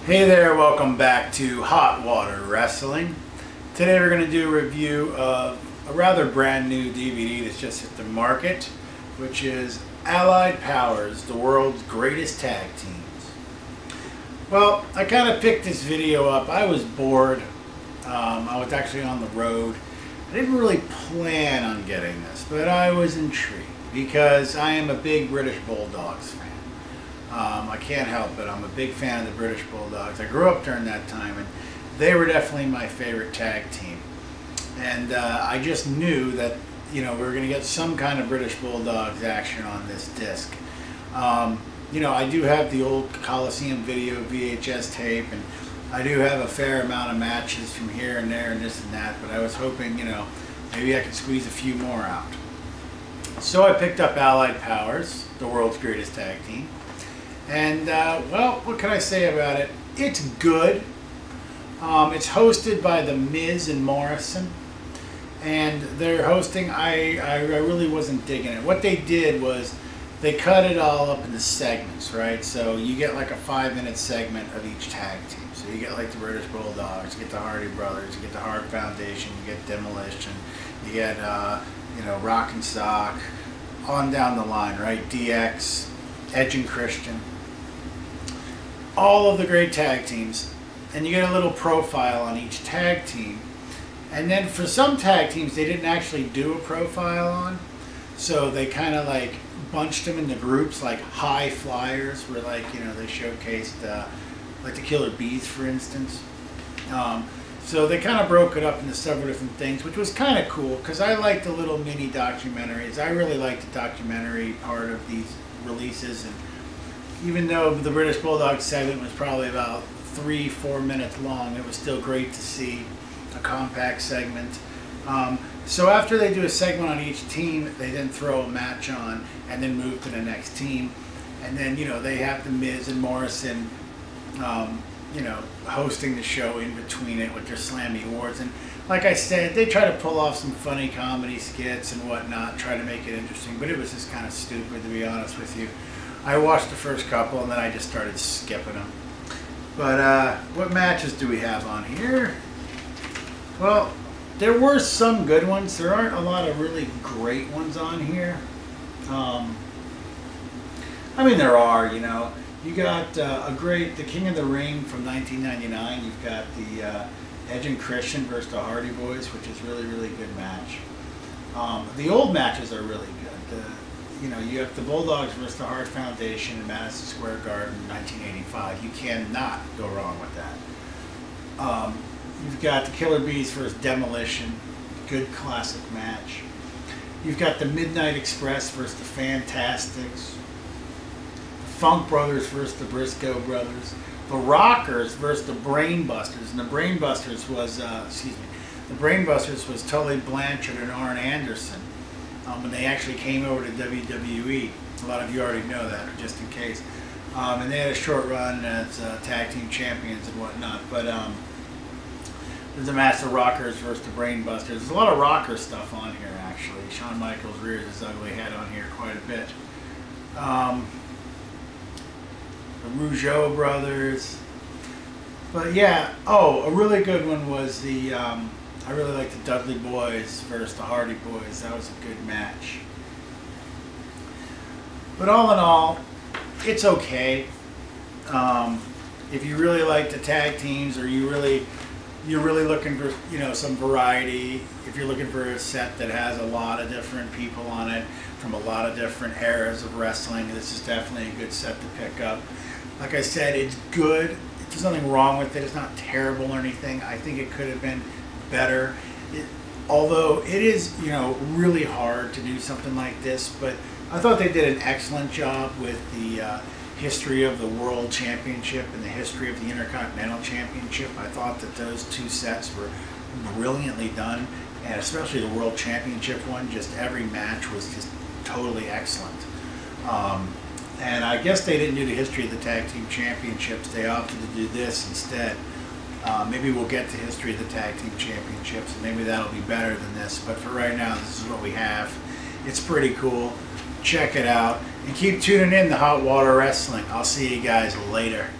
Hey there, welcome back to Hot Water Wrestling. Today we're going to do a review of a rather brand new DVD that's just hit the market, which is Allied Powers, the world's greatest tag teams. Well, I kind of picked this video up. I was bored. I was actually on the road. I didn't really plan on getting this, but I was intrigued because I am a big British Bulldogs fan. I can't help it. I'm a big fan of the British Bulldogs. I grew up during that time, and they were definitely my favorite tag team. And I just knew that, you know, we were going to get some kind of British Bulldogs action on this disc. You know, I do have the old Coliseum video VHS tape, and I do have a fair amount of matches from here and there and this and that, but I was hoping, you know, maybe I could squeeze a few more out. So I picked up Allied Powers, the world's greatest tag team. And, well, what can I say about it? It's good. It's hosted by The Miz and Morrison. And their hosting, I really wasn't digging it. What they did was they cut it all up into segments, right? So you get like a 5-minute segment of each tag team. So you get like the British Bulldogs, you get the Hardy Brothers, you get the Hart Foundation, you get Demolition, you get, you know, Rock and Sock, on down the line, right? DX, Edge and Christian. All of the great tag teams, and you get a little profile on each tag team. And then for some tag teams they didn't actually do a profile on, so they kind of like bunched them into groups, like high flyers, where, like, you know, they showcased like the Killer Bees, for instance. So they kind of broke it up into several different things, which was kind of cool because I like the little mini documentaries. I really like the documentary part of these releases, and even though the British Bulldog segment was probably about 3-4 minutes long, it was still great to see a compact segment. So after they do a segment on each team, they then throw a match on and then move to the next team. And then, you know, they have the Miz and Morrison, you know, hosting the show in between it with their Slammy Awards. And like I said, they try to pull off some funny comedy skits and whatnot, try to make it interesting, but it was just kind of stupid, to be honest with you. I watched the first couple and then I just started skipping them. But what matches do we have on here? Well, there were some good ones. There aren't a lot of really great ones on here. I mean, there are, you know. You got the King of the Ring from 1999. You've got the Edge and Christian versus the Hardy Boys, which is really, really good match. The old matches are really good. You know, you have the Bulldogs versus the Hart Foundation in Madison Square Garden in 1985. You cannot go wrong with that. You've got the Killer Bees versus Demolition. Good classic match. You've got the Midnight Express versus the Fantastics. The Funk Brothers versus the Briscoe Brothers. The Rockers versus the Brainbusters. And the Brainbusters was, the Brainbusters was Tully Blanchard and Arn Anderson. When they actually came over to WWE. A lot of you already know that, just in case. And they had a short run as tag team champions and whatnot. But there's a match of Rockers versus the Brainbusters. There's a lot of rocker stuff on here, actually. Shawn Michaels rears his ugly head on here quite a bit. The Rougeau brothers. But yeah, oh, a really good one was the... I really like the Dudley Boys versus the Hardy Boys. That was a good match. But all in all, it's okay. If you really like the tag teams, or you're really looking for, you know, some variety, if you're looking for a set that has a lot of different people on it from a lot of different eras of wrestling, this is definitely a good set to pick up. Like I said, it's good. There's nothing wrong with it. It's not terrible or anything. I think it could have been better, although it is, you know, really hard to do something like this. But I thought they did an excellent job with the history of the World Championship and the history of the Intercontinental Championship. I thought that those two sets were brilliantly done, and especially the World Championship one, just every match was just totally excellent. And I guess they didn't do the history of the Tag Team Championships. They opted to do this instead. Maybe we'll get to history of the Tag Team Championships, and maybe that'll be better than this. But for right now, this is what we have. It's pretty cool. Check it out. And keep tuning in to Hot Water Wrestling. I'll see you guys later.